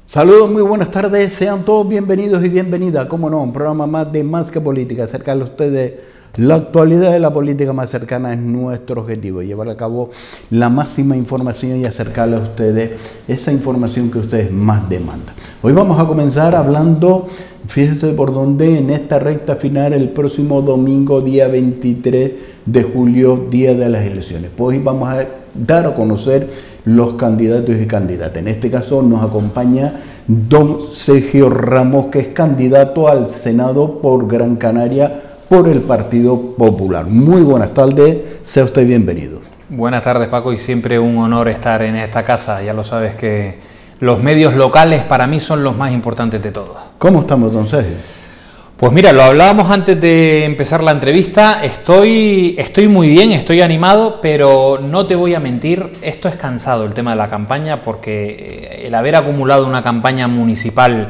Saludos, muy buenas tardes, sean todos bienvenidos y bienvenidas, como no, un programa más de Más que Política, acercarle a ustedes la actualidad de la política más cercana es nuestro objetivo, llevar a cabo la máxima información y acercarle a ustedes esa información que ustedes más demandan. Hoy vamos a comenzar hablando, fíjense por dónde, en esta recta final, el próximo domingo, día 23 de julio, día de las elecciones. Pues hoy vamos a dar a conocer los candidatos y candidatas. En este caso nos acompaña don Sergio Ramos, que es candidato al Senado por Gran Canaria por el Partido Popular. Muy buenas tardes, sea usted bienvenido. Buenas tardes, Paco, y siempre un honor estar en esta casa. Ya lo sabes que los medios locales para mí son los más importantes de todos. ¿Cómo estamos, don Sergio? Pues mira, lo hablábamos antes de empezar la entrevista, estoy muy bien, estoy animado, pero no te voy a mentir, esto es cansado el tema de la campaña, porque el haber acumulado una campaña municipal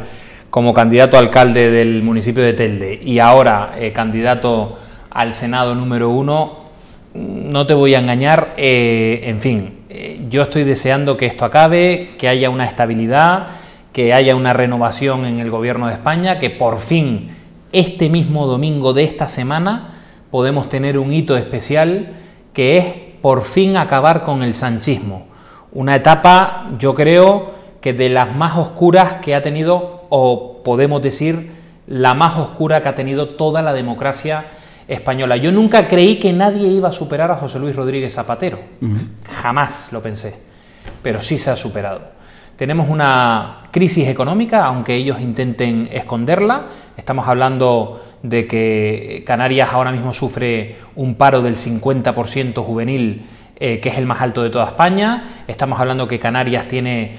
como candidato a alcalde del municipio de Telde y ahora candidato al Senado número 1, no te voy a engañar, en fin, yo estoy deseando que esto acabe, que haya una estabilidad, que haya una renovación en el gobierno de España, que por fin este mismo domingo de esta semana podemos tener un hito especial, que es por fin acabar con el sanchismo. Una etapa, yo creo, que de las más oscuras que ha tenido, o podemos decir, la más oscura que ha tenido toda la democracia española. Yo nunca creí que nadie iba a superar a José Luis Rodríguez Zapatero. Jamás lo pensé, pero sí se ha superado. Tenemos una crisis económica, aunque ellos intenten esconderla. Estamos hablando de que Canarias ahora mismo sufre un paro del 50% juvenil, que es el más alto de toda España. Estamos hablando que Canarias tiene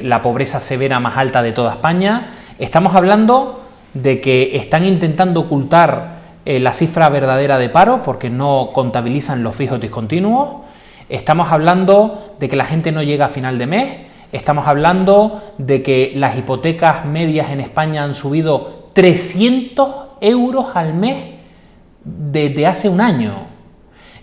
la pobreza severa más alta de toda España. Estamos hablando de que están intentando ocultar la cifra verdadera de paro porque no contabilizan los fijos discontinuos. Estamos hablando de que la gente no llega a final de mes. Estamos hablando de que las hipotecas medias en España han subido 300 euros al mes desde hace un año.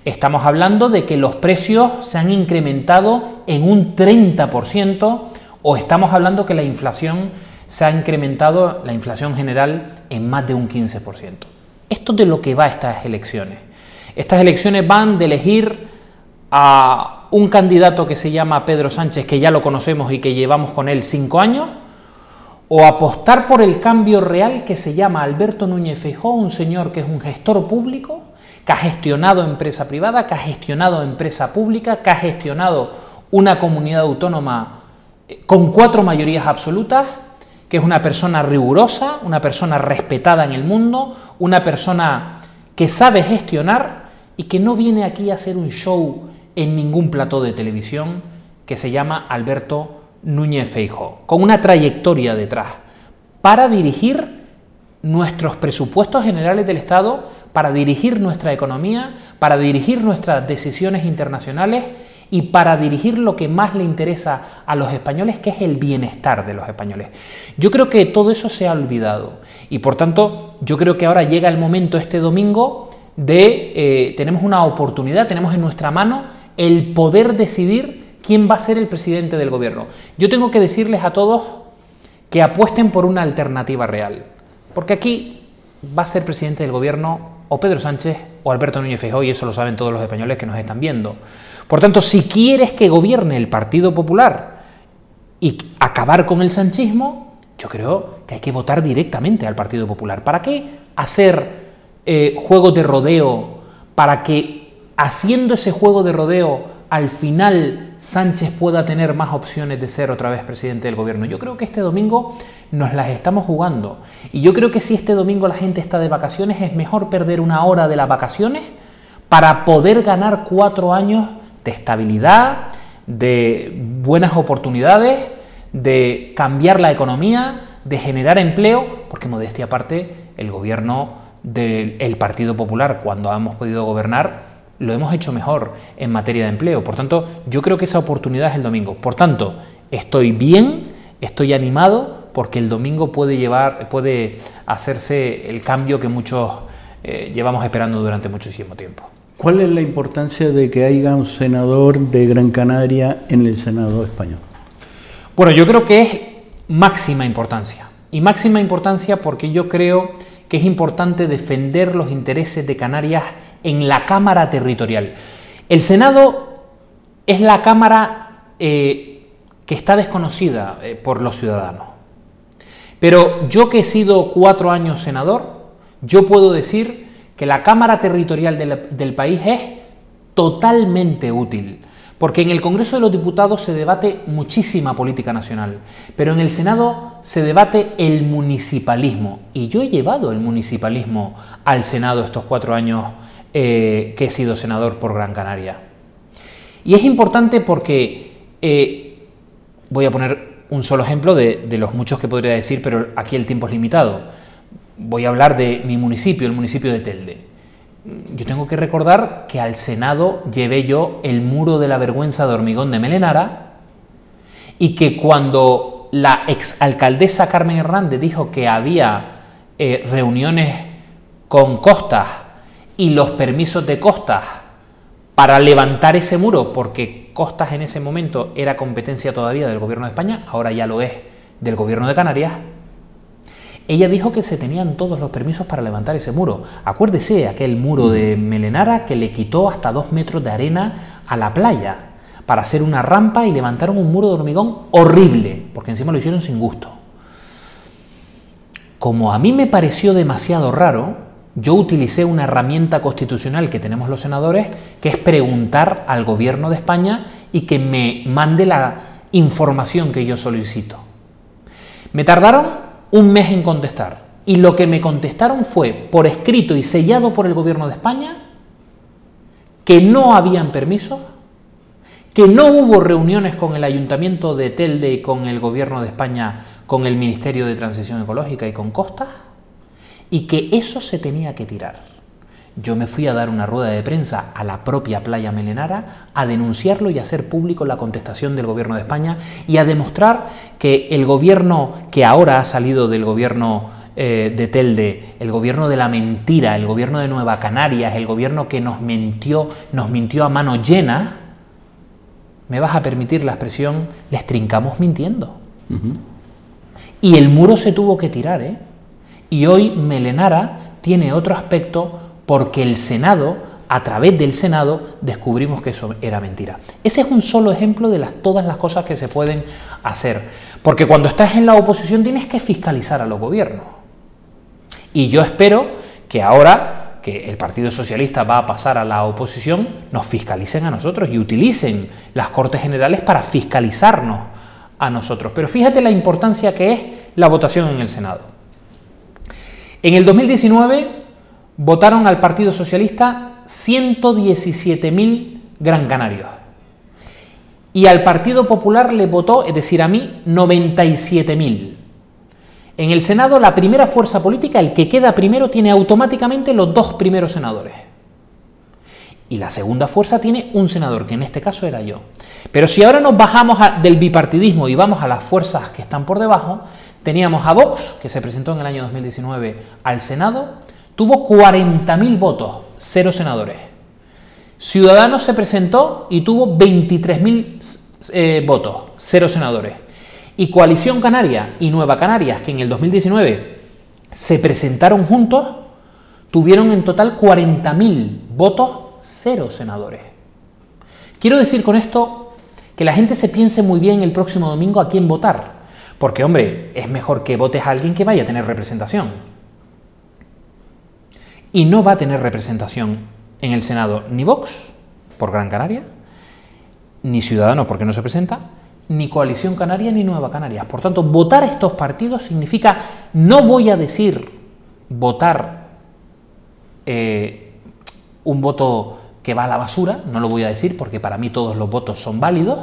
Estamos hablando de que los precios se han incrementado en un 30%, o estamos hablando que la inflación se ha incrementado, la inflación general, en más de un 15%. Esto es de lo que va estas elecciones. Estas elecciones van de elegir a un candidato que se llama Pedro Sánchez, que ya lo conocemos y que llevamos con él 5 años, o apostar por el cambio real que se llama Alberto Núñez Feijóo, un señor que es un gestor público, que ha gestionado empresa privada, que ha gestionado empresa pública, que ha gestionado una comunidad autónoma con 4 mayorías absolutas, que es una persona rigurosa, una persona respetada en el mundo, una persona que sabe gestionar y que no viene aquí a hacer un show en ningún plató de televisión, que se llama Alberto Núñez Feijóo, con una trayectoria detrás, para dirigir nuestros presupuestos generales del Estado, para dirigir nuestra economía, para dirigir nuestras decisiones internacionales y para dirigir lo que más le interesa a los españoles, que es el bienestar de los españoles. Yo creo que todo eso se ha olvidado y, por tanto, yo creo que ahora llega el momento este domingo de, tenemos una oportunidad, tenemos en nuestra mano el poder decidir quién va a ser el presidente del gobierno. Yo tengo que decirles a todos que apuesten por una alternativa real, porque aquí va a ser presidente del gobierno o Pedro Sánchez o Alberto Núñez Feijóo, y eso lo saben todos los españoles que nos están viendo. Por tanto, si quieres que gobierne el Partido Popular y acabar con el sanchismo, yo creo que hay que votar directamente al Partido Popular. ¿Para qué hacer juegos de rodeo para que, haciendo ese juego de rodeo, al final Sánchez pueda tener más opciones de ser otra vez presidente del gobierno? Yo creo que este domingo nos las estamos jugando. Y yo creo que si este domingo la gente está de vacaciones, es mejor perder una hora de las vacaciones para poder ganar 4 años de estabilidad, de buenas oportunidades, de cambiar la economía, de generar empleo, porque, modestia aparte, el gobierno del Partido Popular, cuando hemos podido gobernar, lo hemos hecho mejor en materia de empleo. Por tanto, yo creo que esa oportunidad es el domingo. Por tanto, estoy bien, estoy animado, porque el domingo puede hacerse el cambio que muchos llevamos esperando durante muchísimo tiempo. ¿Cuál es la importancia de que haya un senador de Gran Canaria en el Senado español? Bueno, yo creo que es máxima importancia. Y máxima importancia porque yo creo que es importante defender los intereses de Canarias en la Cámara Territorial. El Senado es la Cámara que está desconocida por los ciudadanos. Pero yo que he sido 4 años senador, yo puedo decir que la Cámara Territorial del país es totalmente útil. Porque en el Congreso de los Diputados se debate muchísima política nacional, pero en el Senado se debate el municipalismo. Y yo he llevado el municipalismo al Senado estos 4 años que he sido senador por Gran Canaria. Y es importante porque, voy a poner un solo ejemplo de los muchos que podría decir, pero aquí el tiempo es limitado. Voy a hablar de mi municipio, el municipio de Telde. Yo tengo que recordar que al Senado llevé yo el muro de la vergüenza de hormigón de Melenara y que cuando la exalcaldesa Carmen Hernández dijo que había reuniones con Costas y los permisos de Costas para levantar ese muro, porque Costas en ese momento era competencia todavía del Gobierno de España, ahora ya lo es del Gobierno de Canarias, ella dijo que se tenían todos los permisos para levantar ese muro. Acuérdese, aquel muro de Melenara que le quitó hasta 2 metros de arena a la playa para hacer una rampa y levantaron un muro de hormigón horrible, porque encima lo hicieron sin gusto. Como a mí me pareció demasiado raro, yo utilicé una herramienta constitucional que tenemos los senadores, que es preguntar al Gobierno de España y que me mande la información que yo solicito. Me tardaron 1 mes en contestar, y lo que me contestaron fue, por escrito y sellado por el Gobierno de España, que no habían permisos, que no hubo reuniones con el Ayuntamiento de Telde y con el Gobierno de España, con el Ministerio de Transición Ecológica y con Costas, y que eso se tenía que tirar. Yo me fui a dar una rueda de prensa a la propia playa Melenara a denunciarlo y a hacer público la contestación del Gobierno de España y a demostrar que el gobierno que ahora ha salido del gobierno de Telde, el gobierno de la mentira, el gobierno de Nueva Canarias, el gobierno que nos mintió a mano llena, me vas a permitir la expresión, les trincamos mintiendo. Y el muro se tuvo que tirar, ¿eh? Y hoy Melenara tiene otro aspecto porque el Senado, a través del Senado, descubrimos que eso era mentira. Ese es un solo ejemplo de todas las cosas que se pueden hacer. Porque cuando estás en la oposición tienes que fiscalizar a los gobiernos. Y yo espero que ahora que el Partido Socialista va a pasar a la oposición, nos fiscalicen a nosotros y utilicen las Cortes Generales para fiscalizarnos a nosotros. Pero fíjate la importancia que es la votación en el Senado. En el 2019... votaron al Partido Socialista 117.000 gran canarios. Y al Partido Popular le votó, es decir, a mí, 97.000. En el Senado, la primera fuerza política, el que queda primero, tiene automáticamente los 2 primeros senadores. Y la segunda fuerza tiene un senador, que en este caso era yo. Pero si ahora nos bajamos del bipartidismo y vamos a las fuerzas que están por debajo, teníamos a Vox, que se presentó en el año 2019 al Senado, tuvo 40.000 votos, 0 senadores. Ciudadanos se presentó y tuvo 23.000 votos, 0 senadores. Y Coalición Canaria y Nueva Canarias, que en el 2019 se presentaron juntos, tuvieron en total 40.000 votos, 0 senadores. Quiero decir con esto que la gente se piense muy bien el próximo domingo a quién votar. Porque, hombre, es mejor que votes a alguien que vaya a tener representación. Y no va a tener representación en el Senado ni Vox, por Gran Canaria, ni Ciudadanos, porque no se presenta, ni Coalición Canaria, ni Nueva Canarias. Por tanto, votar a estos partidos significa, no voy a decir votar un voto que va a la basura, no lo voy a decir porque para mí todos los votos son válidos,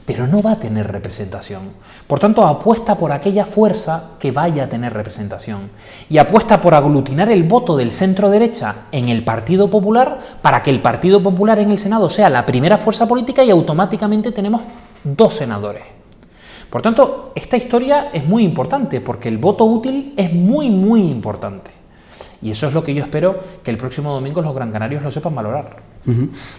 pero no va a tener representación. Por tanto, apuesta por aquella fuerza que vaya a tener representación y apuesta por aglutinar el voto del centro-derecha en el Partido Popular para que el Partido Popular en el Senado sea la primera fuerza política y automáticamente tenemos 2 senadores. Por tanto, esta historia es muy importante porque el voto útil es muy, muy importante. Y eso es lo que yo espero que el próximo domingo los gran canarios lo sepan valorar.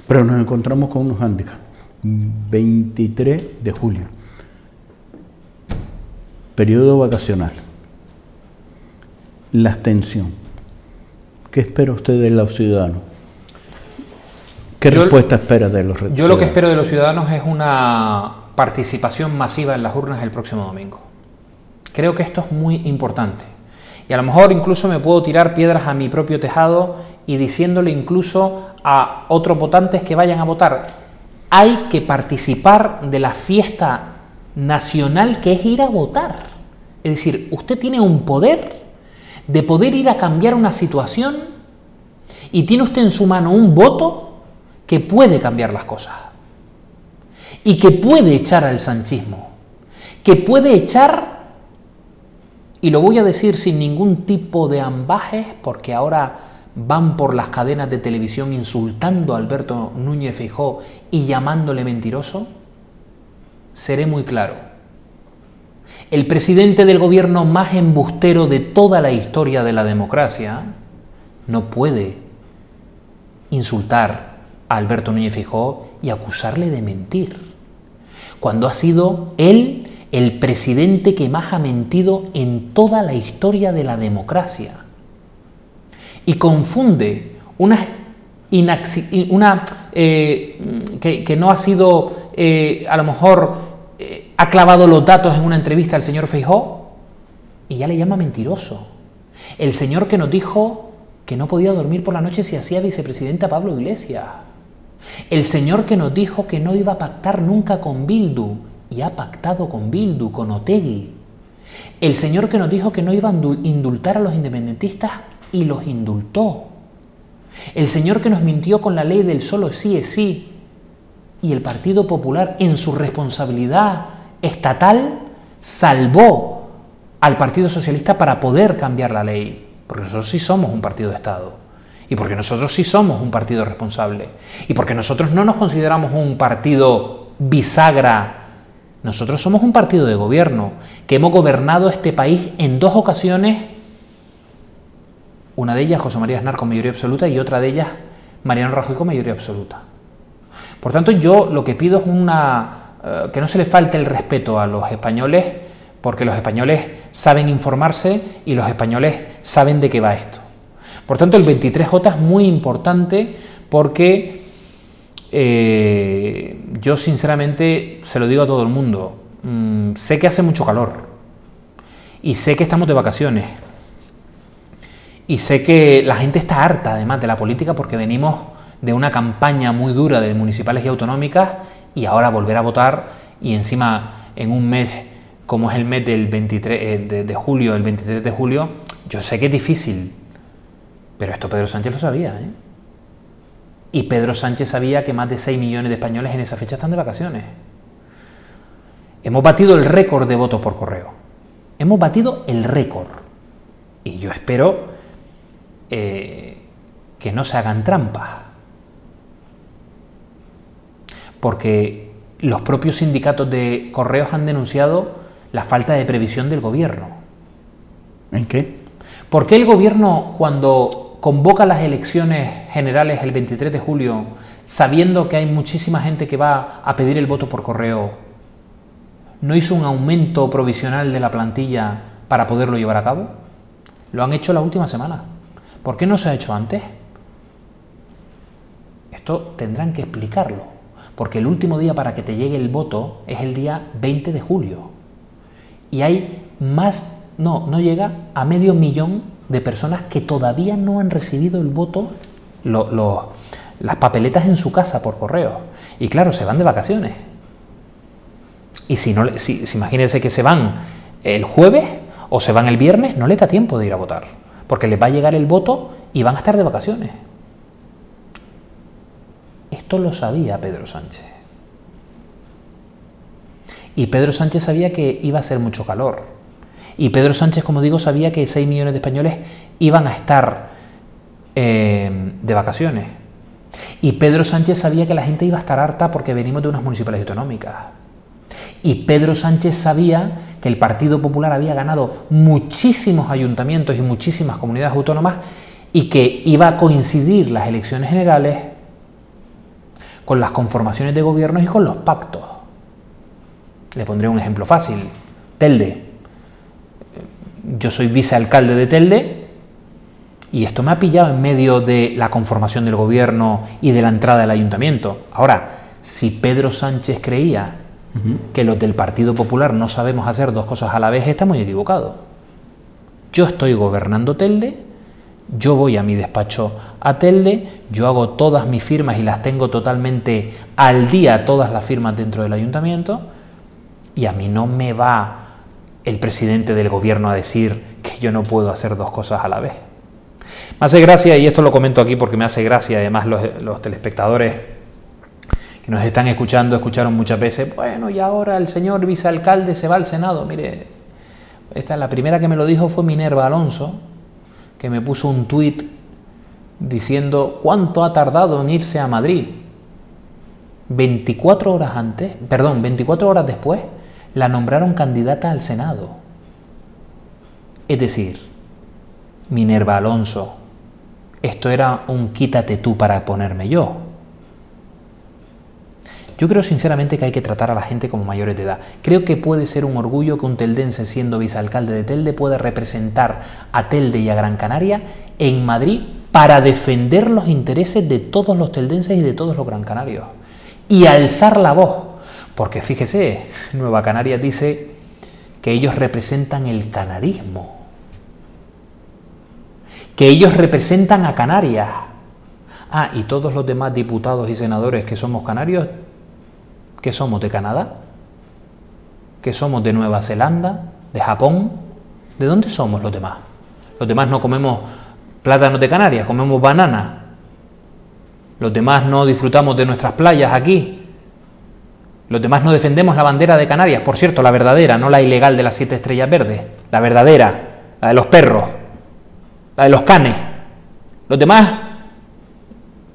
Pero nos encontramos con unos hándicaps. 23 de julio. periodo vacacional, la abstención. ¿Qué espera usted de los ciudadanos? ¿Qué respuesta espera de los ciudadanos? Yo lo que espero de los ciudadanos es una participación masiva en las urnas el próximo domingo. Creo que esto es muy importante. Y a lo mejor incluso me puedo tirar piedras a mi propio tejado y diciéndole incluso a otros votantes que vayan a votar. Hay que participar de la fiesta nacional que es ir a votar. Es decir, usted tiene un poder de poder ir a cambiar una situación y tiene usted en su mano un voto que puede cambiar las cosas y que puede echar al sanchismo, que puede echar, y lo voy a decir sin ningún tipo de ambajes porque ahora van por las cadenas de televisión insultando a Alberto Núñez Feijóo y llamándole mentiroso, seré muy claro. El presidente del gobierno más embustero de toda la historia de la democracia no puede insultar a Alberto Núñez Feijóo y acusarle de mentir, cuando ha sido él el presidente que más ha mentido en toda la historia de la democracia. Y confunde que no ha sido, a lo mejor, ha clavado los datos en una entrevista al señor Feijóo y ya le llama mentiroso. El señor que nos dijo que no podía dormir por la noche si hacía vicepresidente a Pablo Iglesias. El señor que nos dijo que no iba a pactar nunca con Bildu y ha pactado con Bildu, con Otegi. El señor que nos dijo que no iba a indultar a los independentistas y los indultó. El señor que nos mintió con la ley del solo sí es sí y el Partido Popular en su responsabilidad estatal salvó al Partido Socialista para poder cambiar la ley, porque nosotros sí somos un partido de Estado y porque nosotros sí somos un partido responsable y porque nosotros no nos consideramos un partido bisagra. Nosotros somos un partido de gobierno que hemos gobernado este país en 2 ocasiones, una de ellas José María Aznar con mayoría absoluta y otra de ellas Mariano Rajoy con mayoría absoluta. Por tanto, yo lo que pido es que no se le falte el respeto a los españoles, porque los españoles saben informarse y los españoles saben de qué va esto. Por tanto, el 23J es muy importante porque yo sinceramente se lo digo a todo el mundo, sé que hace mucho calor y sé que estamos de vacaciones y sé que la gente está harta además de la política porque venimos de una campaña muy dura de municipales y autonómicas y ahora volver a votar y encima en un mes como es el mes del 23 de julio, el 23 de julio, yo sé que es difícil, pero esto Pedro Sánchez lo sabía, ¿eh? Y Pedro Sánchez sabía que más de 6 millones de españoles en esa fecha están de vacaciones. Hemos batido el récord de votos por correo. Hemos batido el récord. Y yo espero que no se hagan trampas. Porque los propios sindicatos de correos han denunciado la falta de previsión del gobierno. ¿En qué? ¿Por qué el gobierno, cuando convoca las elecciones generales el 23 de julio, sabiendo que hay muchísima gente que va a pedir el voto por correo, no hizo un aumento provisional de la plantilla para poderlo llevar a cabo? Lo han hecho la última semana. ¿Por qué no se ha hecho antes? Esto tendrán que explicarlo, porque el último día para que te llegue el voto es el día 20 de julio. Y hay más, no llega a 500.000 de personas que todavía no han recibido el voto, las papeletas en su casa por correo. Y claro, se van de vacaciones. Y si imagínense que se van el jueves o se van el viernes, no les da tiempo de ir a votar, porque les va a llegar el voto y van a estar de vacaciones. Esto lo sabía Pedro Sánchez. Y Pedro Sánchez sabía que iba a hacer mucho calor. Y Pedro Sánchez, como digo, sabía que 6 millones de españoles iban a estar de vacaciones. Y Pedro Sánchez sabía que la gente iba a estar harta porque venimos de unas municipales y autonómicas. Y Pedro Sánchez sabía que el Partido Popular había ganado muchísimos ayuntamientos y muchísimas comunidades autónomas y que iba a coincidir las elecciones generales con las conformaciones de gobiernos y con los pactos. Le pondré un ejemplo fácil. Telde. yo soy vicealcalde de Telde y esto me ha pillado en medio de la conformación del gobierno y de la entrada del ayuntamiento. Ahora, si Pedro Sánchez creía que los del Partido Popular no sabemos hacer dos cosas a la vez, está muy equivocado. Yo estoy gobernando Telde, yo voy a mi despacho a Telde, yo hago todas mis firmas y las tengo totalmente al día, todas las firmas dentro del ayuntamiento, y a mí no me va el presidente del gobierno a decir que yo no puedo hacer dos cosas a la vez. Me hace gracia, y esto lo comento aquí porque me hace gracia, además los telespectadores que nos están escuchando, escucharon muchas veces, bueno, y ahora el señor vicealcalde se va al Senado. Mire, la primera que me lo dijo fue Minerva Alonso, que me puso un tuit diciendo cuánto ha tardado en irse a Madrid. 24 horas después, la nombraron candidata al Senado. Es decir, Minerva Alonso, esto era un quítate tú para ponerme yo. Yo creo sinceramente que hay que tratar a la gente como mayores de edad. Creo que puede ser un orgullo que un teldense, siendo vicealcalde de Telde, pueda representar a Telde y a Gran Canaria en Madrid para defender los intereses de todos los teldenses y de todos los gran canarios. Y alzar la voz. Porque fíjese, Nueva Canarias dice que ellos representan el canarismo. Que ellos representan a Canarias. Ah, y todos los demás diputados y senadores que somos canarios, ¿qué somos? ¿De Canadá? ¿Qué somos? ¿De Nueva Zelanda? ¿De Japón? ¿De dónde somos los demás? Los demás no comemos plátanos de Canarias, comemos banana. Los demás no disfrutamos de nuestras playas aquí. Los demás no defendemos la bandera de Canarias. Por cierto, la verdadera, no la ilegal de las 7 estrellas verdes. La verdadera, la de los perros, la de los canes. Los demás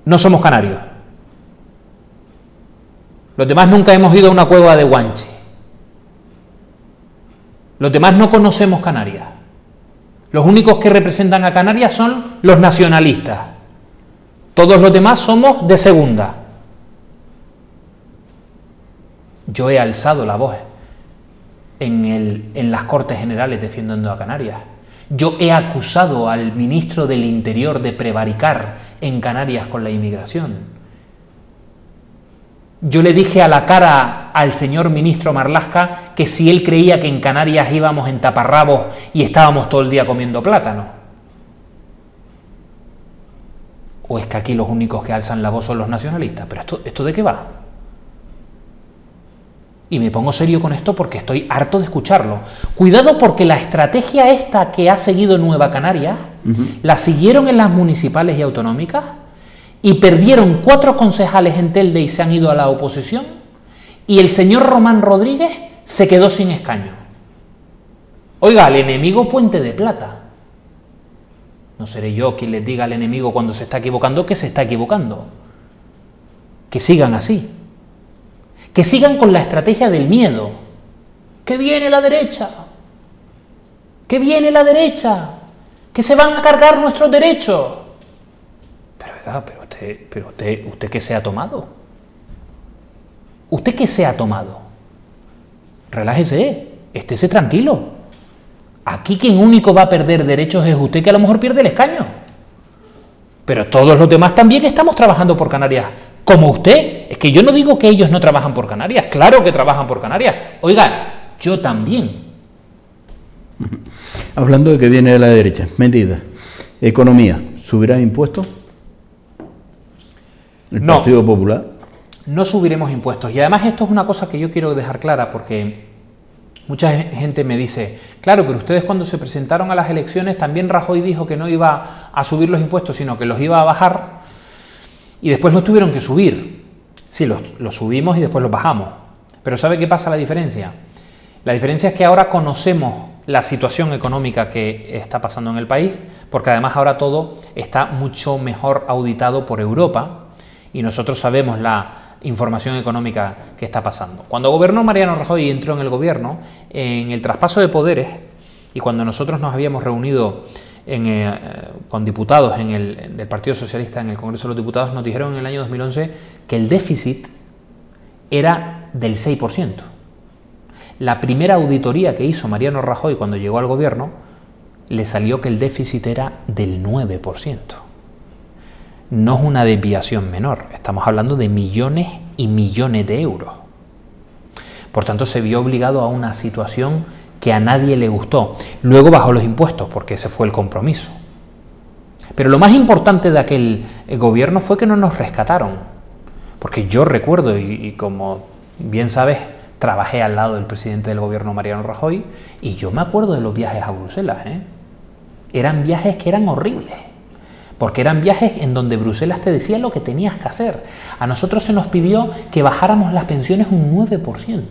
no somos canarios. Los demás nunca hemos ido a una cueva de Guanche. Los demás no conocemos Canarias. Los únicos que representan a Canarias son los nacionalistas. Todos los demás somos de segunda. Yo he alzado la voz en las Cortes Generales defendiendo a Canarias. Yo he acusado al ministro del Interior de prevaricar en Canarias con la inmigración. Yo le dije a la cara al señor ministro Marlaska que si él creía que en Canarias íbamos en taparrabos y estábamos todo el día comiendo plátano. ¿O es que aquí los únicos que alzan la voz son los nacionalistas? ¿Pero esto de qué va? Y me pongo serio con esto porque estoy harto de escucharlo. Cuidado, porque la estrategia esta que ha seguido Nueva Canarias, la siguieron en las municipales y autonómicas y perdieron 4 concejales en Telde y se han ido a la oposición, y el señor Román Rodríguez se quedó sin escaño. Oiga, al enemigo puente de plata. No seré yo quien les diga al enemigo cuando se está equivocando que se está equivocando. Que sigan así. Que sigan con la estrategia del miedo. ¡Que viene la derecha! ¡Que viene la derecha! ¡Que se van a cargar nuestros derechos! Pero usted ¿qué se ha tomado? ¿Usted qué se ha tomado? Relájese, estése tranquilo. Aquí quien único va a perder derechos es usted, que a lo mejor pierde el escaño. Pero todos los demás también estamos trabajando por Canarias. Como usted. Es que yo no digo que ellos no trabajan por Canarias. Claro que trabajan por Canarias. Oiga, yo también. Hablando de que viene de la derecha, medida. Economía, ¿subirá impuestos? ¿El Partido Popular? No subiremos impuestos. Y además esto es una cosa que yo quiero dejar clara, porque mucha gente me dice, claro, pero ustedes cuando se presentaron a las elecciones también Rajoy dijo que no iba a subir los impuestos, sino que los iba a bajar, y después los tuvieron que subir. Sí, los subimos y después los bajamos. Pero ¿sabe qué pasa la diferencia? La diferencia es que ahora conocemos la situación económica que está pasando en el país, porque además ahora todo está mucho mejor auditado por Europa y nosotros sabemos la información económica que está pasando. Cuando gobernó Mariano Rajoy y entró en el gobierno, en el traspaso de poderes, y cuando nosotros nos habíamos reunido con diputados del Partido Socialista en el Congreso de los Diputados, nos dijeron en el año 2011 que el déficit era del 6%. La primera auditoría que hizo Mariano Rajoy cuando llegó al gobierno le salió que el déficit era del 9%. No es una desviación menor, estamos hablando de millones y millones de euros. Por tanto, se vio obligado a una situación que a nadie le gustó. Luego bajó los impuestos, porque ese fue el compromiso. Pero lo más importante de aquel gobierno fue que no nos rescataron. Porque yo recuerdo, y como bien sabes, trabajé al lado del presidente del gobierno, Mariano Rajoy, y yo me acuerdo de los viajes a Bruselas. Eran viajes que eran horribles, porque eran viajes en donde Bruselas te decía lo que tenías que hacer. A nosotros se nos pidió que bajáramos las pensiones un 9%.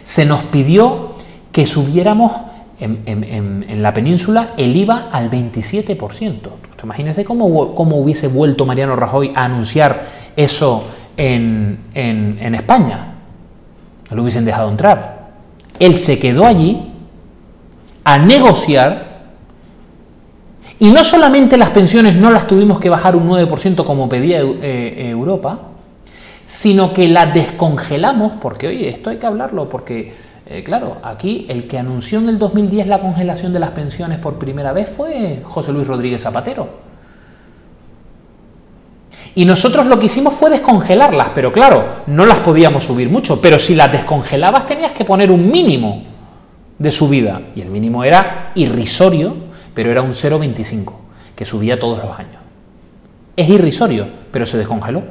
Se nos pidió que subiéramos en la península el IVA al 27%. Imagínense cómo hubiese vuelto Mariano Rajoy a anunciar eso en España. No lo hubiesen dejado entrar. Él se quedó allí a negociar, y no solamente las pensiones no las tuvimos que bajar un 9% como pedía Europa, sino que las descongelamos, porque oye, esto hay que hablarlo, porque claro, aquí el que anunció en el 2010 la congelación de las pensiones por primera vez fue José Luis Rodríguez Zapatero. Y nosotros lo que hicimos fue descongelarlas, pero claro, no las podíamos subir mucho, pero si las descongelabas tenías que poner un mínimo de subida, y el mínimo era irrisorio, pero era un 0,25, que subía todos los años. Es irrisorio, pero se descongeló.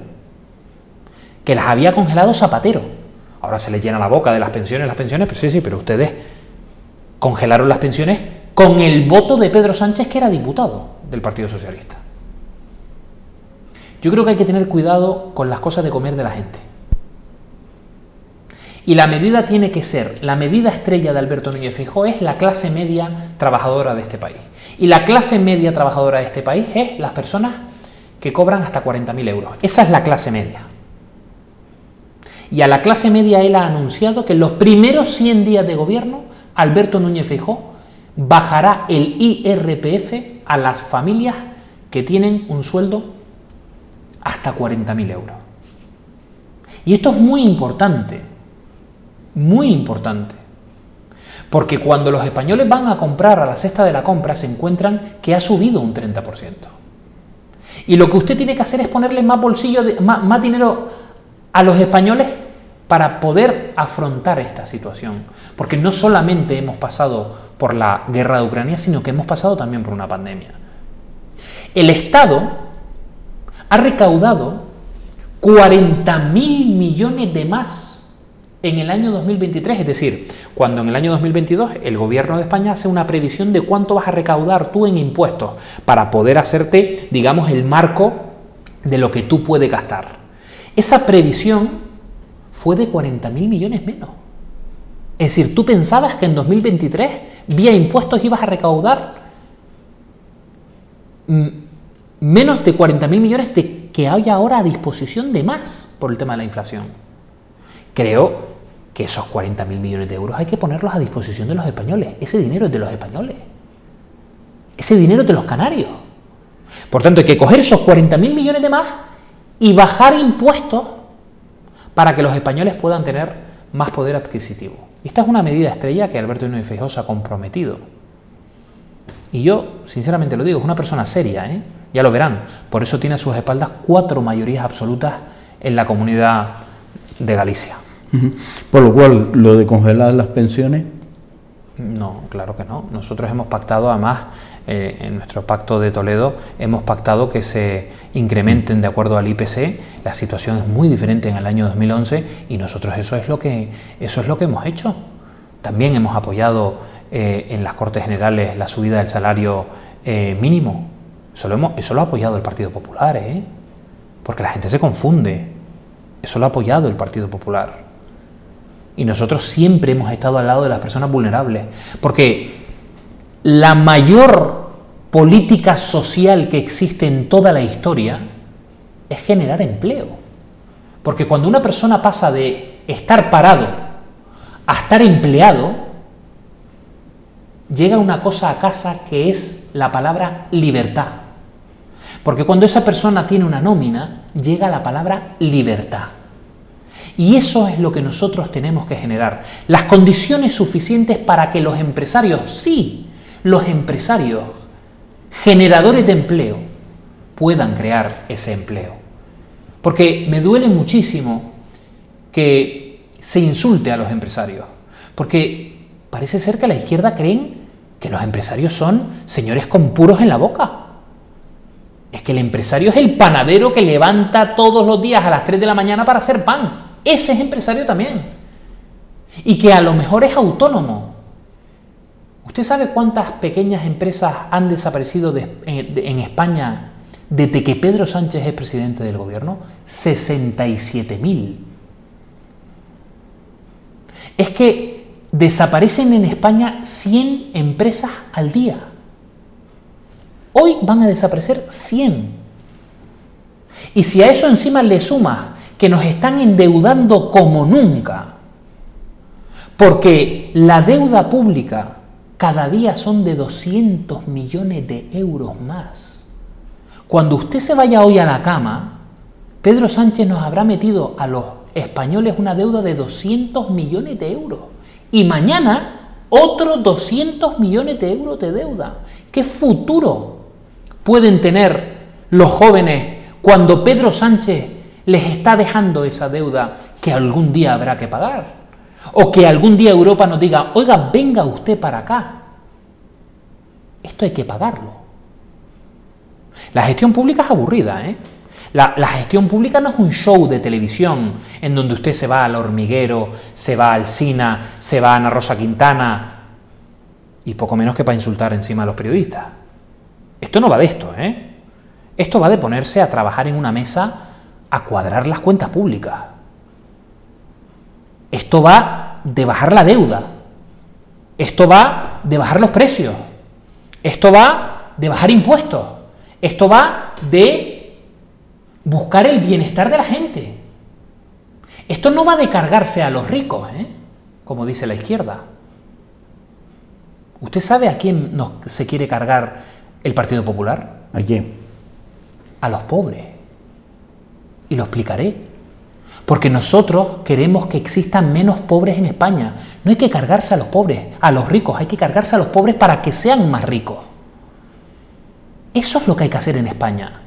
Que las había congelado Zapatero. Ahora se les llena la boca de las pensiones, pero sí, pero ustedes congelaron las pensiones con el voto de Pedro Sánchez, que era diputado del Partido Socialista. Yo creo que hay que tener cuidado con las cosas de comer de la gente. Y la medida tiene que ser, la medida estrella de Alberto Núñez Feijóo es la clase media trabajadora de este país. Y la clase media trabajadora de este país es las personas que cobran hasta 40.000 euros. Esa es la clase media. Y a la clase media él ha anunciado que en los primeros 100 días de gobierno, Alberto Núñez Feijóo bajará el IRPF a las familias que tienen un sueldo hasta 40.000 euros. Y esto es muy importante, porque cuando los españoles van a comprar a la cesta de la compra se encuentran que ha subido un 30%. Y lo que usted tiene que hacer es ponerle más bolsillo, más dinero a los españoles para poder afrontar esta situación. Porque no solamente hemos pasado por la guerra de Ucrania, sino que hemos pasado también por una pandemia. El Estado ha recaudado 40.000 millones de más en el año 2023, es decir, cuando en el año 2022 el gobierno de España hace una previsión de cuánto vas a recaudar tú en impuestos para poder hacerte, digamos, el marco de lo que tú puedes gastar. Esa previsión fue de 40.000 millones menos. Es decir, tú pensabas que en 2023 vía impuestos ibas a recaudar menos de 40.000 millones de que hay ahora a disposición de más por el tema de la inflación. Creo que esos 40.000 millones de euros hay que ponerlos a disposición de los españoles. Ese dinero es de los españoles. Ese dinero es de los canarios. Por tanto, hay que coger esos 40.000 millones de más y bajar impuestos para que los españoles puedan tener más poder adquisitivo. Esta es una medida estrella que Alberto Núñez Feijóo se ha comprometido. Y yo, sinceramente lo digo, es una persona seria, ya lo verán. Por eso tiene a sus espaldas 4 mayorías absolutas en la Comunidad de Galicia. Por lo cual, lo de congelar las pensiones... No, claro que no. Nosotros hemos pactado, además, en nuestro pacto de Toledo, hemos pactado que se incrementen de acuerdo al IPC. La situación es muy diferente en el año 2011 y nosotros eso es lo que hemos hecho. También hemos apoyado en las Cortes Generales la subida del salario mínimo. Eso lo ha apoyado el Partido Popular, porque la gente se confunde. Eso lo ha apoyado el Partido Popular. Y nosotros siempre hemos estado al lado de las personas vulnerables, porque la mayor política social que existe en toda la historia es generar empleo. Porque cuando una persona pasa de estar parado a estar empleado, llega una cosa a casa que es la palabra libertad. Porque cuando esa persona tiene una nómina, llega la palabra libertad. Y eso es lo que nosotros tenemos que generar. Las condiciones suficientes para que los empresarios, sí, los empresarios, generadores de empleo, puedan crear ese empleo. Porque me duele muchísimo que se insulte a los empresarios, porque parece ser que a la izquierda creen que los empresarios son señores con puros en la boca. Es que el empresario es el panadero que levanta todos los días a las 3 de la mañana para hacer pan. Ese es empresario también. Y que a lo mejor es autónomo. ¿Usted sabe cuántas pequeñas empresas han desaparecido en España desde que Pedro Sánchez es presidente del gobierno? 67.000. Es que desaparecen en España 100 empresas al día. Hoy van a desaparecer 100. Y si a eso encima le sumas que nos están endeudando como nunca, porque la deuda pública cada día son de 200 millones de euros más. Cuando usted se vaya hoy a la cama, Pedro Sánchez nos habrá metido a los españoles una deuda de 200 millones de euros. Y mañana otros 200 millones de euros de deuda. ¿Qué futuro pueden tener los jóvenes cuando Pedro Sánchez les está dejando esa deuda que algún día habrá que pagar? O que algún día Europa nos diga, oiga, venga usted para acá. Esto hay que pagarlo. La gestión pública es aburrida, ¿eh? La gestión pública no es un show de televisión en donde usted se va al Hormiguero, se va al Sina, se va a Ana Rosa Quintana y poco menos que para insultar encima a los periodistas. Esto no va de esto, ¿eh? Esto va de ponerse a trabajar en una mesa a cuadrar las cuentas públicas. Esto va de bajar la deuda. Esto va de bajar los precios. Esto va de bajar impuestos. Esto va de buscar el bienestar de la gente. Esto no va de cargarse a los ricos, ¿eh? Como dice la izquierda. ¿Usted sabe a quién se quiere cargar el Partido Popular? ¿A quién? A los pobres. Y lo explicaré. Porque nosotros queremos que existan menos pobres en España. No hay que cargarse a los pobres, a los ricos, hay que cargarse a los pobres para que sean más ricos. Eso es lo que hay que hacer en España.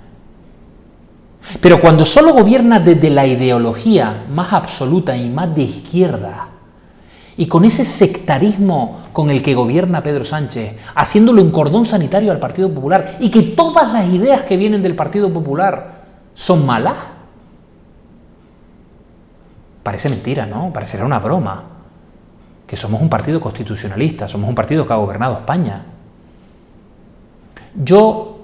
Pero cuando solo gobierna desde la ideología más absoluta y más de izquierda, y con ese sectarismo con el que gobierna Pedro Sánchez, haciéndole un cordón sanitario al Partido Popular, y que todas las ideas que vienen del Partido Popular son malas, parece mentira, ¿no? Parecerá una broma. Que somos un partido constitucionalista, somos un partido que ha gobernado España. Yo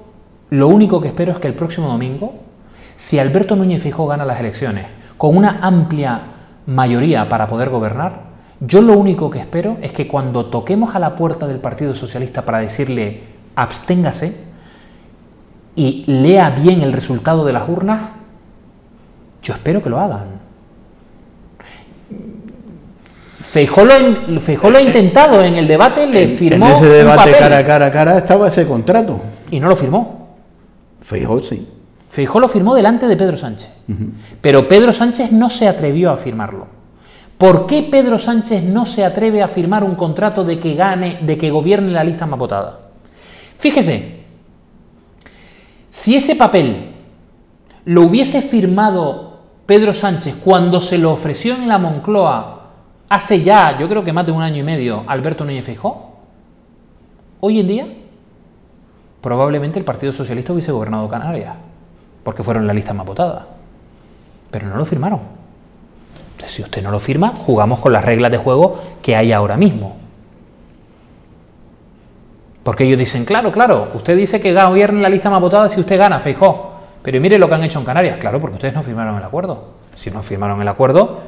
lo único que espero es que el próximo domingo, si Alberto Núñez Feijóo gana las elecciones con una amplia mayoría para poder gobernar, yo lo único que espero es que cuando toquemos a la puerta del Partido Socialista para decirle absténgase y lea bien el resultado de las urnas, yo espero que lo hagan. Feijóo lo ha intentado en el debate, le firmó en ese debate un papel, cara a cara estaba ese contrato. y no lo firmó. Feijóo sí. Feijóo lo firmó delante de Pedro Sánchez. Pero Pedro Sánchez no se atrevió a firmarlo. ¿Por qué Pedro Sánchez no se atreve a firmar un contrato de que gobierne la lista más votada? Fíjese, si ese papel lo hubiese firmado Pedro Sánchez cuando se lo ofreció en la Moncloa hace ya, yo creo que más de un año y medio, Alberto Núñez Feijóo, hoy en día probablemente el Partido Socialista hubiese gobernado Canarias, porque fueron la lista más votada. Pero no lo firmaron. Entonces, si usted no lo firma, jugamos con las reglas de juego que hay ahora mismo. Porque ellos dicen, claro, usted dice que gobierna la lista más votada si usted gana, Feijóo. Pero mire lo que han hecho en Canarias. Claro, porque ustedes no firmaron el acuerdo. Si no firmaron el acuerdo,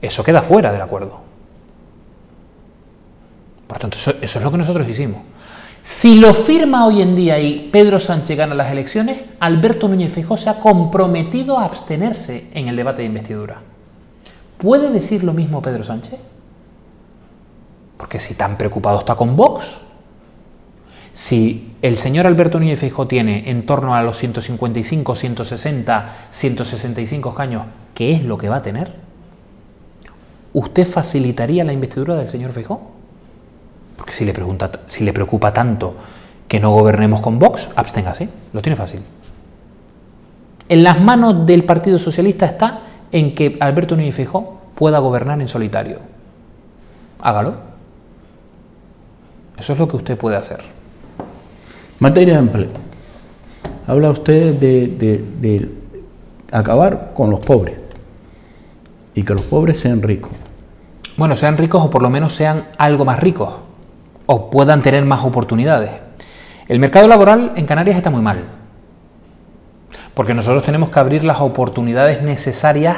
eso queda fuera del acuerdo. Por tanto, eso es lo que nosotros hicimos. Si lo firma hoy en día y Pedro Sánchez gana las elecciones, Alberto Núñez Feijóo se ha comprometido a abstenerse en el debate de investidura. ¿Puede decir lo mismo Pedro Sánchez? Porque si tan preocupado está con Vox, si el señor Alberto Núñez Feijóo tiene en torno a los 155, 160, 165 escaños, ¿qué es lo que va a tener? ¿Usted facilitaría la investidura del señor Feijóo? Porque si le preocupa tanto que no gobernemos con Vox, absténgase, lo tiene fácil. En las manos del Partido Socialista está en que Alberto Núñez Feijóo pueda gobernar en solitario. Hágalo. Eso es lo que usted puede hacer. Materia de empleo. Habla usted de acabar con los pobres y que los pobres sean ricos. Bueno, sean ricos o por lo menos sean algo más ricos o puedan tener más oportunidades. El mercado laboral en Canarias está muy mal porque nosotros tenemos que abrir las oportunidades necesarias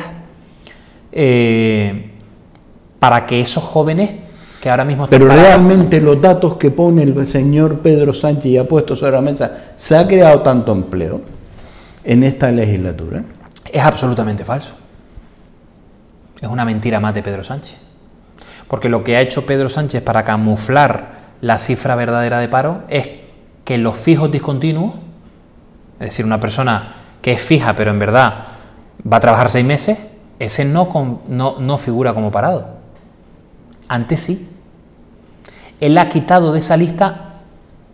para que esos jóvenes que ahora mismo están... Pero realmente los datos que pone el señor Pedro Sánchez y ha puesto sobre la mesa, ¿se ha creado tanto empleo en esta legislatura? Es absolutamente falso. Es una mentira más de Pedro Sánchez. Porque lo que ha hecho Pedro Sánchez para camuflar la cifra verdadera de paro es que los fijos discontinuos, es decir, una persona que es fija pero en verdad va a trabajar 6 meses, ese no figura como parado. Antes sí. Él ha quitado de esa lista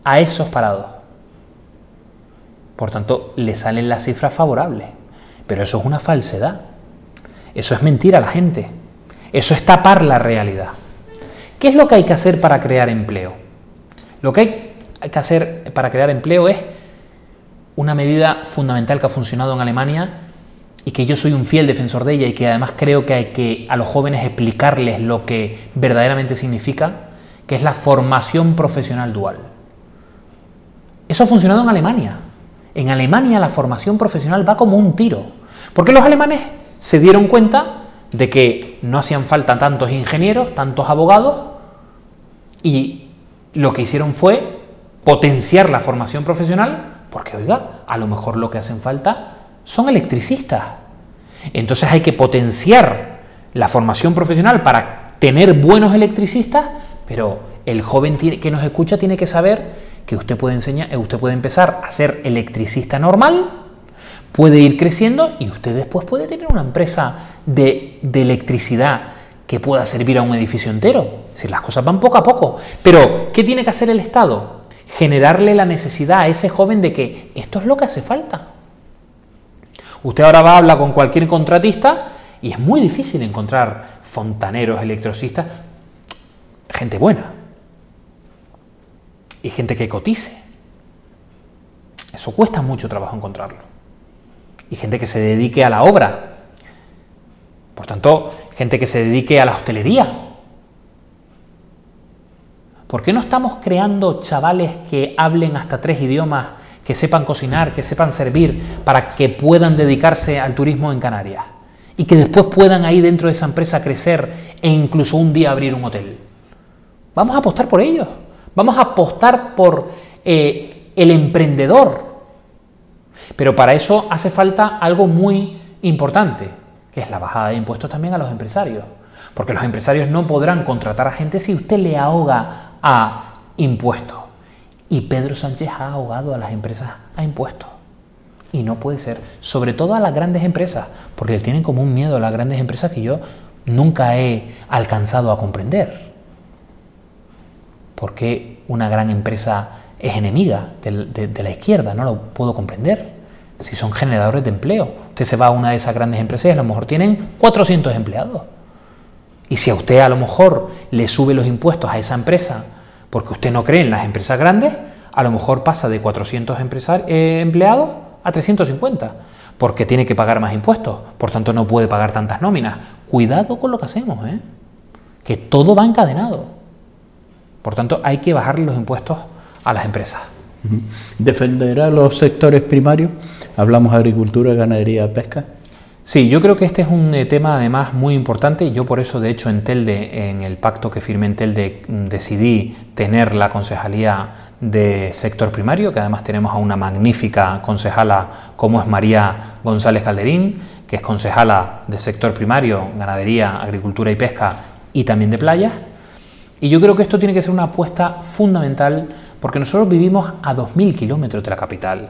a esos parados. Por tanto, le salen las cifras favorables. Pero eso es una falsedad. Eso es mentir a la gente. Eso es tapar la realidad. ¿Qué es lo que hay que hacer para crear empleo? Lo que hay que hacer para crear empleo es una medida fundamental que ha funcionado en Alemania y que yo soy un fiel defensor de ella y que además creo que hay que a los jóvenes explicarles lo que verdaderamente significa, que es la formación profesional dual. Eso ha funcionado en Alemania. En Alemania la formación profesional va como un tiro, porque los alemanes se dieron cuenta de que no hacían falta tantos ingenieros, tantos abogados, y lo que hicieron fue potenciar la formación profesional, porque oiga, a lo mejor lo que hacen falta son electricistas. Entonces hay que potenciar la formación profesional para tener buenos electricistas, pero el joven que nos escucha tiene que saber que usted puede empezar a ser electricista normal, puede ir creciendo y usted después puede tener una empresa de electricidad que pueda servir a un edificio entero. Es decir, las cosas van poco a poco. Pero, ¿qué tiene que hacer el Estado? Generarle la necesidad a ese joven de que esto es lo que hace falta. Usted ahora va a hablar con cualquier contratista y es muy difícil encontrar fontaneros, electricistas, gente buena y gente que cotice. Eso cuesta mucho trabajo encontrarlo. Y gente que se dedique a la obra. Por tanto, gente que se dedique a la hostelería. ¿Por qué no estamos creando chavales que hablen hasta 3 idiomas, que sepan cocinar, que sepan servir, para que puedan dedicarse al turismo en Canarias? Y que después puedan ahí dentro de esa empresa crecer e incluso un día abrir un hotel. Vamos a apostar por ellos. Vamos a apostar por el emprendedor. Pero para eso hace falta algo muy importante, que es la bajada de impuestos también a los empresarios. Porque los empresarios no podrán contratar a gente si usted le ahoga a impuestos. Y Pedro Sánchez ha ahogado a las empresas a impuestos. Y no puede ser. Sobre todo a las grandes empresas, porque le tienen como un miedo a las grandes empresas que yo nunca he alcanzado a comprender. ¿Por qué una gran empresa es enemiga de la izquierda? No lo puedo comprender. Si son generadores de empleo. Usted se va a una de esas grandes empresas y a lo mejor tienen 400 empleados. Y si a usted a lo mejor le sube los impuestos a esa empresa porque usted no cree en las empresas grandes, a lo mejor pasa de 400 empleados a 350, porque tiene que pagar más impuestos, por tanto no puede pagar tantas nóminas. Cuidado con lo que hacemos, que todo va encadenado. Por tanto, hay que bajarle los impuestos a las empresas. ¿Defenderá los sectores primarios? Hablamos de agricultura, ganadería, pesca. Sí, yo creo que este es un tema además muy importante. Yo por eso, de hecho, en Telde, en el pacto que firmé en Telde, decidí tener la concejalía de sector primario, que además tenemos a una magnífica concejala como es María González Calderín, que es concejala de sector primario, ganadería, agricultura y pesca y también de playas. Y yo creo que esto tiene que ser una apuesta fundamental porque nosotros vivimos a 2000 kilómetros de la capital.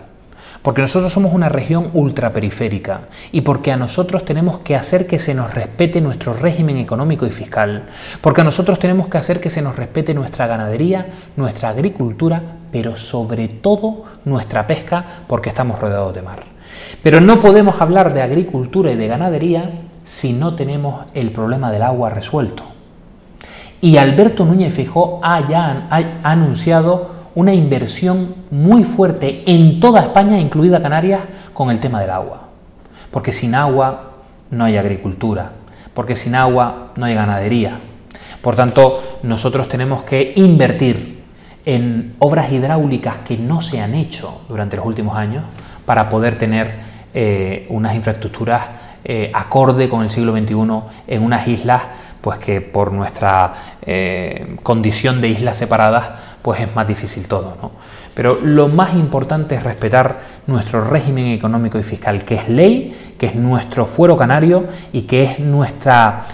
porque nosotros somos una región ultraperiférica y porque a nosotros tenemos que hacer que se nos respete nuestro régimen económico y fiscal, porque a nosotros tenemos que hacer que se nos respete nuestra ganadería, nuestra agricultura, pero sobre todo nuestra pesca, porque estamos rodeados de mar. Pero no podemos hablar de agricultura y de ganadería si no tenemos el problema del agua resuelto. Y Alberto Núñez Feijóo ha anunciado una inversión muy fuerte en toda España, incluida Canarias, con el tema del agua. Porque sin agua no hay agricultura, porque sin agua no hay ganadería. Por tanto, nosotros tenemos que invertir en obras hidráulicas que no se han hecho durante los últimos años para poder tener unas infraestructuras acorde con el siglo XXI en unas islas pues que por nuestra condición de islas separadas pues es más difícil todo, ¿no? Pero lo más importante es respetar nuestro régimen económico y fiscal, que es ley, que es nuestro fuero canario y que es nuestro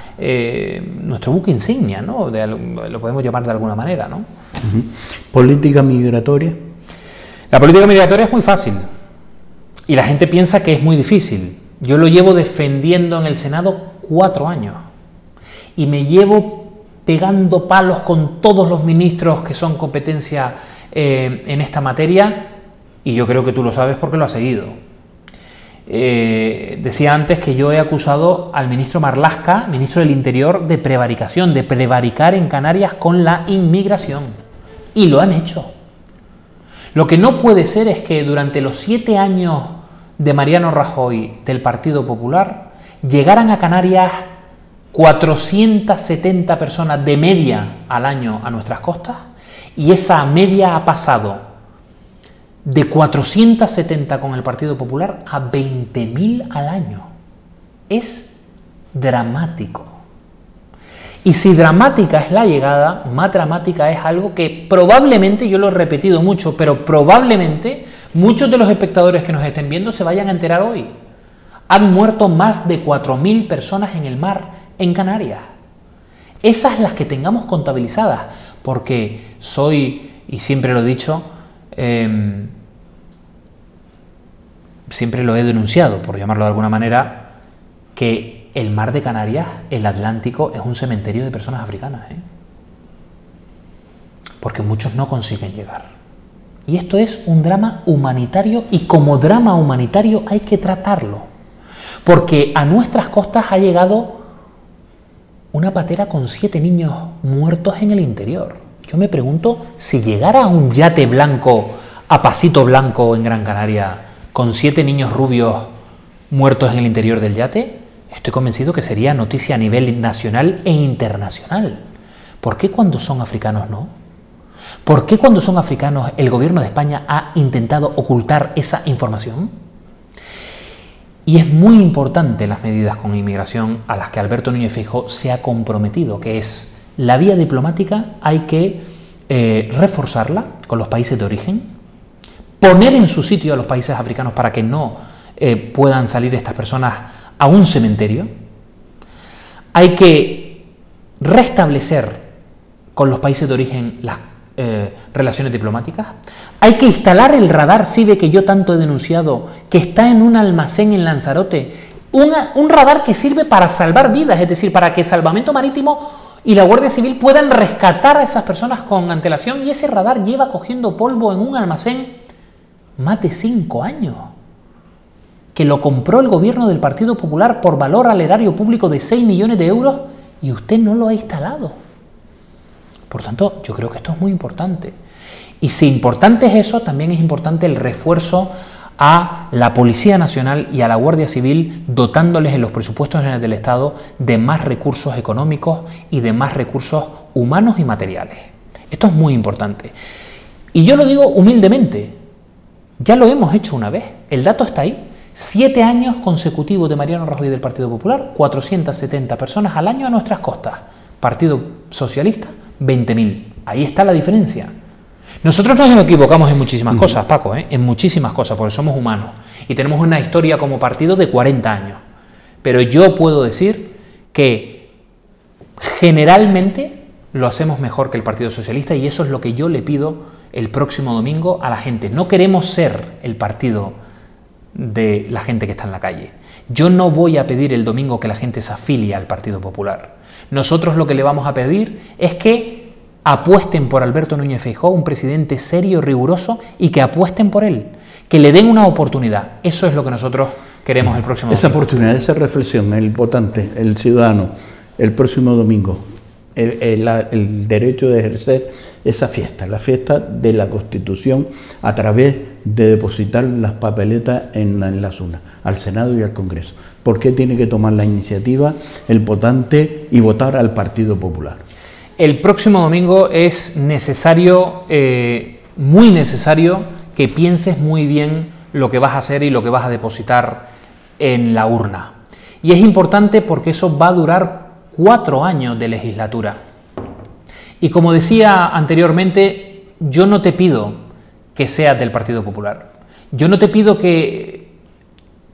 buque insignia, ¿no? Lo podemos llamar de alguna manera, ¿no? ¿Política migratoria? La política migratoria es muy fácil y la gente piensa que es muy difícil. Yo lo llevo defendiendo en el Senado 4 años y me llevo pegando palos con todos los ministros que son competencia en esta materia, y yo creo que tú lo sabes porque lo has seguido. Decía antes que yo he acusado al ministro Marlaska, ministro del Interior, de prevaricación, de prevaricar en Canarias con la inmigración, y lo han hecho. Lo que no puede ser es que durante los 7 años de Mariano Rajoy del Partido Popular llegaran a Canarias 470 personas de media al año a nuestras costas, y esa media ha pasado de 470 con el Partido Popular a 20.000 al año. Es dramático. Y si dramática es la llegada, más dramática es algo que probablemente, yo lo he repetido mucho, pero probablemente muchos de los espectadores que nos estén viendo se vayan a enterar hoy. Han muerto más de 4.000 personas en el mar en Canarias. Esas las que tengamos contabilizadas, porque soy, y siempre lo he dicho, siempre lo he denunciado, por llamarlo de alguna manera, que el mar de Canarias, el Atlántico, es un cementerio de personas africanas, porque muchos no consiguen llegar. Y esto es un drama humanitario, y como drama humanitario hay que tratarlo, porque a nuestras costas ha llegado una patera con 7 niños muertos en el interior. Yo me pregunto, si llegara un yate blanco a Pasito Blanco en Gran Canaria con 7 niños rubios muertos en el interior del yate, estoy convencido que sería noticia a nivel nacional e internacional. ¿Por qué cuando son africanos no? ¿Por qué cuando son africanos el gobierno de España ha intentado ocultar esa información? Y es muy importante las medidas con inmigración a las que Alberto Núñez Feijóo se ha comprometido, que es la vía diplomática, hay que reforzarla con los países de origen, poner en su sitio a los países africanos para que no puedan salir estas personas a un cementerio, hay que restablecer con los países de origen las relaciones diplomáticas, hay que instalar el radar CIBE que yo tanto he denunciado, que está en un almacén en Lanzarote, un radar que sirve para salvar vidas, es decir, para que Salvamento Marítimo y la Guardia Civil puedan rescatar a esas personas con antelación, y ese radar lleva cogiendo polvo en un almacén más de 5 años, que lo compró el gobierno del Partido Popular por valor al erario público de 6 millones de euros, y usted no lo ha instalado. Por tanto, yo creo que esto es muy importante. Y si importante es eso, también es importante el refuerzo a la Policía Nacional y a la Guardia Civil, dotándoles en los presupuestos generales del Estado de más recursos económicos y de más recursos humanos y materiales. Esto es muy importante. Y yo lo digo humildemente, ya lo hemos hecho una vez, el dato está ahí. 7 años consecutivos de Mariano Rajoy del Partido Popular, 470 personas al año a nuestras costas. Partido Socialista, 20.000. Ahí está la diferencia. Nosotros nos equivocamos en muchísimas cosas, Paco, en muchísimas cosas, porque somos humanos y tenemos una historia como partido de 40 años. Pero yo puedo decir que generalmente lo hacemos mejor que el Partido Socialista, y eso es lo que yo le pido el próximo domingo a la gente. No queremos ser el partido de la gente que está en la calle. Yo no voy a pedir el domingo que la gente se afilie al Partido Popular. Nosotros lo que le vamos a pedir es que apuesten por Alberto Núñez Feijóo, un presidente serio, riguroso, y que apuesten por él, que le den una oportunidad. Eso es lo que nosotros queremos el próximo domingo. Esa oportunidad, esa reflexión, el votante, el ciudadano, el próximo domingo, el derecho de ejercer esa fiesta, la fiesta de la Constitución, a través de depositar las papeletas en las urnas, al Senado y al Congreso. ¿Por qué tiene que tomar la iniciativa el votante y votar al Partido Popular? El próximo domingo es necesario, muy necesario, que pienses muy bien lo que vas a hacer y lo que vas a depositar en la urna. Y es importante porque eso va a durar 4 años de legislatura. Y como decía anteriormente, yo no te pido que seas del Partido Popular. Yo no te pido que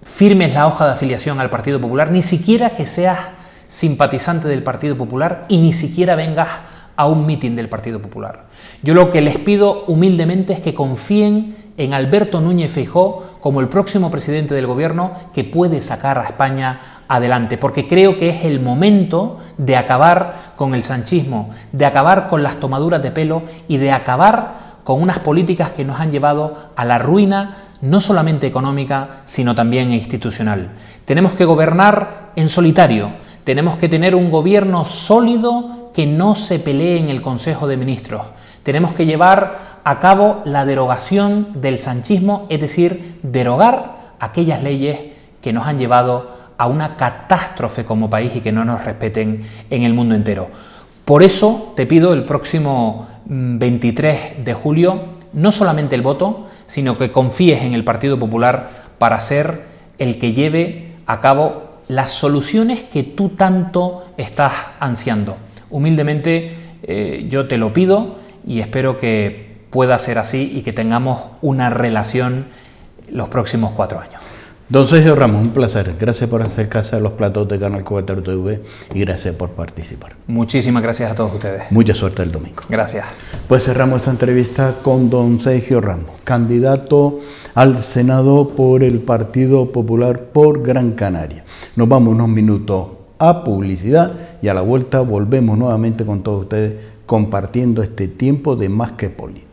firmes la hoja de afiliación al Partido Popular, ni siquiera que seas simpatizante del Partido Popular y ni siquiera vengas a un mitin del Partido Popular. Yo lo que les pido humildemente es que confíen en Alberto Núñez Feijóo como el próximo presidente del gobierno que puede sacar a España adelante, porque creo que es el momento de acabar con el sanchismo, de acabar con las tomaduras de pelo y de acabar con unas políticas que nos han llevado a la ruina, no solamente económica, sino también institucional. Tenemos que gobernar en solitario, tenemos que tener un gobierno sólido que no se pelee en el Consejo de Ministros. Tenemos que llevar a cabo la derogación del sanchismo, es decir, derogar aquellas leyes que nos han llevado a una catástrofe como país y que no nos respeten en el mundo entero. Por eso te pido el próximo 23 de julio no solamente el voto, sino que confíes en el Partido Popular para ser el que lleve a cabo las soluciones que tú tanto estás ansiando. Humildemente yo te lo pido y espero que pueda ser así y que tengamos una relación los próximos 4 años. Don Sergio Ramos, un placer. Gracias por acercarse a los platos de Canal Cobertor TV y gracias por participar. Muchísimas gracias a todos ustedes. Mucha suerte el domingo. Gracias. Pues cerramos esta entrevista con don Sergio Ramos, candidato al Senado por el Partido Popular por Gran Canaria. Nos vamos unos minutos a publicidad y a la vuelta volvemos nuevamente con todos ustedes compartiendo este tiempo de Más que Política.